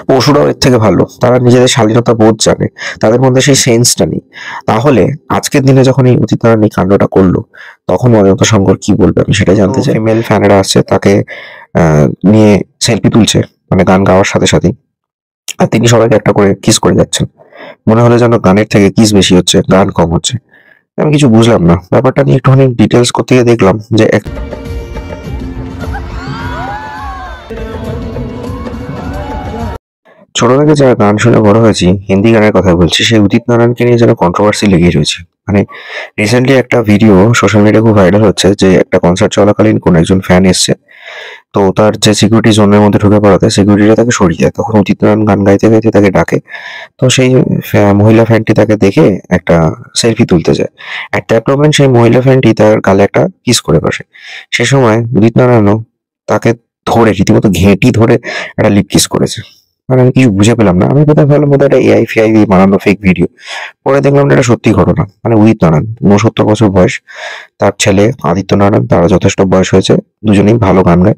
পশুরাও এর থেকে ভালো, তারা নিজেদের স্বাধীনতা বোধ জানে, তাদের মধ্যে সেই সেন্সটা নেই। তাহলে আজকের দিনে যখন এই উদিত নারায়ণ এই কাণ্ডটা করলো, তখন অজন্তা শঙ্কর কি বলবে আমি সেটাই জানতে চাই। ফিমেল ফ্যানেরা আসছে তাকে নিয়ে সেলফি তুলছে, মানে গান গাওয়ার সাথে সাথেই, আর তিনি সবাইকে একটা করে কিস করে যাচ্ছেন। মনে হলো যেন গানের থেকে কিস বেশি হচ্ছে, গান কম হচ্ছে। আমি কিছু বুঝলাম না ব্যাপারটা নিয়ে, একটুখানি ডিটেলস করতে গিয়ে দেখলাম যে ছোট থেকে যারা গান শুনে বড় হয়েছি, হিন্দি গানের কথা বলছি, সেই উদিত নারায়ণকে নিয়ে যেন কন্ট্রোভার্সি লেগেই রয়েছে। মানে রিসেন্টলি একটা ভিডিও সোশ্যাল মিডিয়ায় খুব ভাইরাল হচ্ছে যে একটা কনসার্ট চলাকালীন কোন একজন ফ্যান এসছে, তো তার যে সিকিউরিটি জোনের মধ্যে ঢুকে পড়াতে সিকিউরিটিরা তাকে সরিয়ে দেয়। তখন উদিত নারায়ণ গান গাইতে গাইতে তাকে ডাকে, তো সেই মহিলা ফ্যানটি তাকে দেখে একটা সেলফি তুলতে যায়। অ্যাট দ্যাট মোমেন্ট সেই মহিলা ফ্যানটি তার গালে একটা কিস করে বসে। সে সময় উদিত নারায়ণও তাকে ধরে রীতিমতো ঘেঁটি ধরে একটা লিপ কিস করেছে। মানে আমি কিছু বুঝে পেলাম না, আমি কোথায় ভাবলাম বোধহয় একটা এআই ফেআই দিয়ে বানানো ফেক ভিডিও। পরে দেখলাম এটা সত্যি ঘটনা। মানে উদিত নারায়ণ 69 বছর বয়স, তার ছেলে আদিত্য নারায়ণ, তারা যথেষ্ট বয়স হয়েছে, দুজনেই ভালো গান গায়।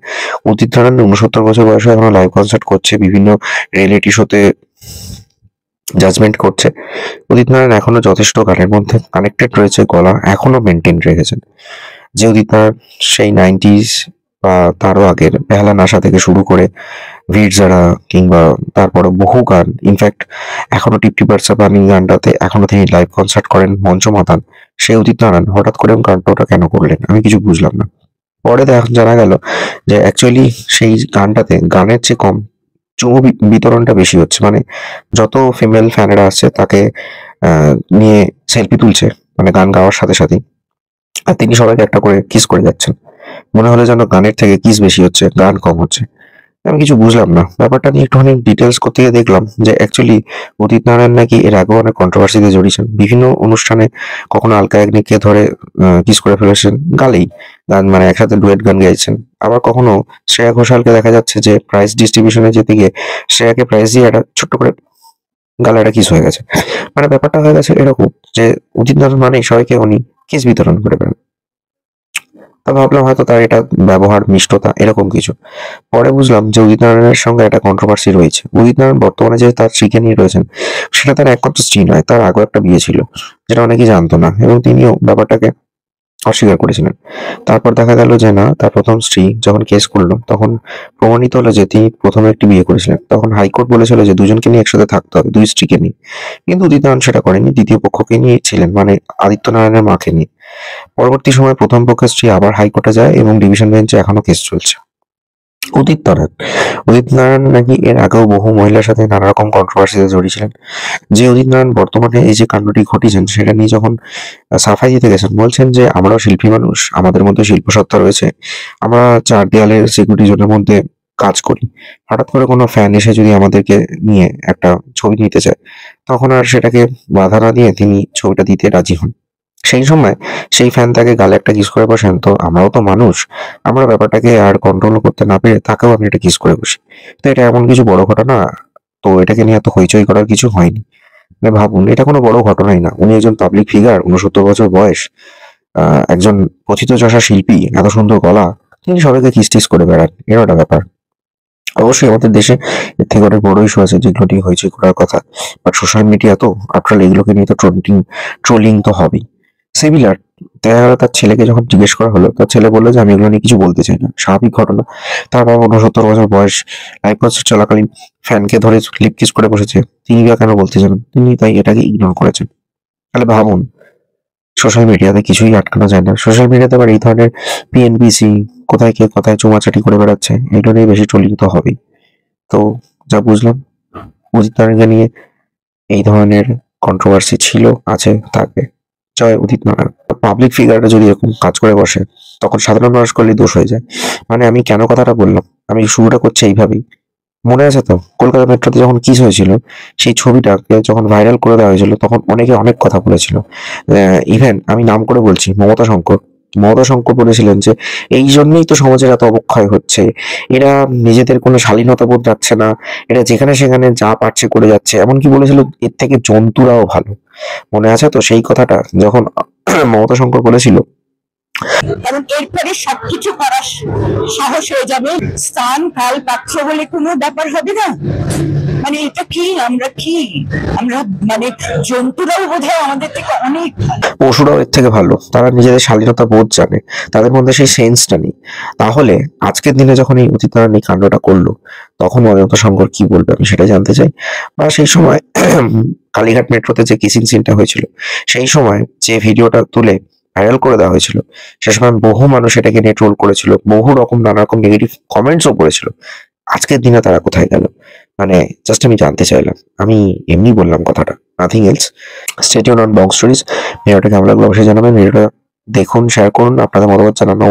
উদিত নারায়ণ 69 বছর বয়সে এখনো লাইভ কনসার্ট করছে, বিভিন্ন রিয়েলিটি শোতে জাজমেন্ট করছে। উদিত নারায়ণ এখনো যথেষ্ট গানের মধ্যে কানেক্টেড রয়েছে, গলা এখনো মেনটেন রেখেছেন। যে উদিত নারায়ণ সেই 90s বা তারও আগের বেহালা নাশা থেকে শুরু করে ভিড় যারা, কিংবা তারপরে বহু গান, ইনফ্যাক্ট এখনো টিপটি বার্সা বানি গানটাতে এখনো তিনি লাইভ কনসার্ট করেন, মঞ্চ মাতান। সেই উদিত নারায়ণ হঠাৎ করে গানটা ওটা কেন করলেন আমি কিছু বুঝলাম না। পরে জানা গেল যে অ্যাকচুয়ালি সেই গানটাতে গানের চেয়ে কম চুমু বিতরণটা বেশি হচ্ছে। মানে যত ফিমেল ফ্যানেরা আসছে তাকে নিয়ে সেলফি তুলছে, মানে গান গাওয়ার সাথে সাথেই, আর তিনি সবাইকে একটা করে কিস করে যাচ্ছেন। মনে হলো যেন গানের থেকে কিস বেশি হচ্ছে, গান কম হচ্ছে। আমি কিছু বুঝলাম না ব্যাপারটা নিয়ে, একটুখানি ডিটেলস করতে গিয়ে দেখলাম যে অ্যাকচুয়ালি উদিত নারায়ণ নাকি এর আগেও অনেক কন্ট্রোভার্সিতে জড়িয়েছেন। বিভিন্ন অনুষ্ঠানে কখনো আলকা ইয়াগনিককে ধরে কিস করে ফেলেছেন গালেই, গান মানে একসাথে ডুয়েট গান গাইছেন। আবার কখনো শ্রেয়া ঘোষালকে দেখা যাচ্ছে যে প্রাইজ ডিস্ট্রিবিউশনে যেতে গিয়ে শ্রেয়াকে প্রাইজ দিয়ে একটা ছোট্ট করে গালে একটা কিস হয়ে গেছে। মানে ব্যাপারটা হয়ে গেছে এরকম যে উদিত নারায়ণ মানে সবাইকে উনি কিস বিতরণ করে বেড়ান। তা ভাবলাম হয়তো তার এটা ব্যবহার, মিষ্টতা, এরকম কিছু। পরে বুঝলাম যে উদিত নারায়ণের সঙ্গে একটা কন্ট্রোভার্সি রয়েছে। উদিত নারায়ণ বর্তমানে যে তার স্ত্রীকে নিয়ে রয়েছেন, সেটা তার একমাত্র স্ত্রী নয়, তার আগেও একটা বিয়ে ছিল, যেটা অনেকেই জানতো না, এবং তিনিও ব্যাপারটাকে অস্বীকার করেছিলেন। তারপর দেখা গেল যে না, তার প্রথম স্ত্রী যখন কেস করলো তখন প্রমাণিত হলো যে তিনি প্রথমে একটি বিয়ে করেছিলেন। তখন হাইকোর্ট বলেছিল যে দুজনকে নিয়ে একসাথে থাকতে হবে, দুই স্ত্রীকে নিয়ে। কিন্তু উদিত নারায়ণ সেটা করেনি, দ্বিতীয় পক্ষকে নিয়ে ছিলেন, মানে আদিত্য নারায়ণের মাকে নিয়ে। পরবর্তী সময়ে প্রথম পক্ষের স্ত্রী আবার হাইকোর্টে যায় এবং ডিভিশন বেঞ্চে এখনো কেস চলছে। উদিত নারায়ণ উদিত নারায়ণ নাকি এর আগেও বহু মহিলার সাথে নানা রকম কন্ট্রোভার্সিতে জড়িয়েছিলেন। যে উদিত নারায়ণ বর্তমানে এই যে কাণ্ডটি ঘটিয়েছেন সেটা নিয়ে যখন সাফাই দিতে গেছেন, বলছেন যে আমরাও শিল্পী মানুষ, আমাদের মধ্যে শিল্পসত্তা রয়েছে, আমরা চার দেয়ালের সিকিউরিটি জোনের মধ্যে কাজ করি। হঠাৎ করে কোনো ফ্যান এসে যদি আমাদেরকে নিয়ে একটা ছবি নিতে চায়, তখন আর সেটাকে বাধা না দিয়ে তিনি ছবিটা দিতে রাজি হন। সেই সময় সেই ফ্যান তাকে গালে একটা কিস করে বসেন, তো আমরাও তো মানুষ, আমরা ব্যাপারটাকে আর কন্ট্রোল করতে না পেরে তাকেও আমি একটা কিস করে বসি। তো এটা এমন কিছু বড় ঘটনা, তো এটাকে নিয়ে এত হইচই করার কিছু হয়নি। মানে ভাবুন, এটা কোনো বড় ঘটনাই না। উনি একজন পাবলিক ফিগার, 69 বছর বয়স, একজন পথিতযশা শিল্পী, এত সুন্দর গলা, তিনি সবাইকে কিস টিস করে বেড়ান, এরও একটা ব্যাপার। অবশ্যই আমাদের দেশে এর থেকে অনেক বড় ইস্যু আছে যেগুলো নিয়ে হইচই করার কথা, বাট সোশ্যাল মিডিয়া তো আফটার এগুলোকে নিয়ে তো ট্রোলিং তো হবেই। সিমিলার দেখা গেল তার ছেলেকে যখন জিজ্ঞেস করা হলো, তার ছেলে বললো যে আমি এগুলো নিয়ে কিছু বলতে চাই না, স্বাভাবিক ঘটনা। তার বাবা 69 বছর বয়স, লাইভ কনসার্ট চলাকালীন ফ্যানকে ধরে লিপ কিস করে বসেছে, তিনি বা কেন বলতে যাবেন? তিনি তাই এটাকে ইগনোর করেছেন। তাহলে ভাবুন, সোশ্যাল মিডিয়াতে কিছুই আটকানো যায় না। সোশ্যাল মিডিয়াতে আবার এই ধরনের পিএনপিসি, কোথায় কে কোথায় চুমাচাটি করে বেড়াচ্ছে, এগুলো নিয়ে বেশি ট্রোলিং তো হবেই। তো যা বুঝলাম, উদিত নারায়ণকে নিয়ে এই ধরনের কন্ট্রোভার্সি ছিল, আছে, থাকবে। জয় উদিত নারায়ণ। পাবলিক ফিগারটা যদি এরকম কাজ করে বসে, তখন সাধারণ মানুষ করলে দোষ হয়ে যায়। মানে আমি কেন কথাটা বললাম, আমি শুরুটা করছি এইভাবেই। মনে আছে তো কলকাতা মেট্রোতে যখন কিস হয়েছিল, সেই ছবিটাকে যখন ভাইরাল করে দেওয়া হয়েছিল, তখন অনেকে অনেক কথা বলেছিল। ইভেন আমি নাম করে বলছি, মমতা শঙ্কর বলেছিলেন যে এই জন্যই তো সমাজের এত অবক্ষয় হচ্ছে, এরা নিজেদের কোনো শালীনতা বোধ রাখছে না, এরা যেখানে সেখানে যা পারছে করে যাচ্ছে। এমনকি বলেছিল এর থেকে জন্তুরাও ভালো। মনে আছে তো সেই কথাটা যখন মমতা শঙ্কর বলেছিল? কারণ এরপরে সবকিছু করার সাহস হয়ে যাবে, স্থান কাল পাত্র বলে কোনো ব্যাপার হবে না। আমরা কি আমরা মানে জন্তুরাও বোধহয় আমাদের থেকে অনেক ভালো। পশুরাও এর থেকে ভালো, তারা নিজেদের শালীনতা বোধ জানে, তাদের মধ্যে সেই সেন্সটা নেই। তাহলে আজকের দিনে যখন এই উদিত নারায়ণ এই কাণ্ডটা করলো, তখন অজন্তা শঙ্কর কি বলবে আমি সেটা জানতে চাই। বা সেই সময় কালীঘাট মেট্রোতে যে কিসিং সিনটা হয়েছিল, সেই সময় যে ভিডিওটা তুলে ভাইরাল করে দেওয়া হয়েছিল, সে সময় বহু মানুষ এটাকে নিয়ে ট্রোল করেছিল, বহু রকম নানা রকম নেগেটিভ কমেন্টসও করেছিল। আজকের দিনে তারা কোথায় গেল? মানে জাস্ট আমি জানতে চাইলাম, আমি এমনি বললাম কথাটা, nothing else. Stay tune on Bong stories. ভিডিওটা কেমন লাগলো অবশ্যই জানাবেন। ভিডিওটা দেখুন, শেয়ার করুন, আপনাদের মতামত জানানো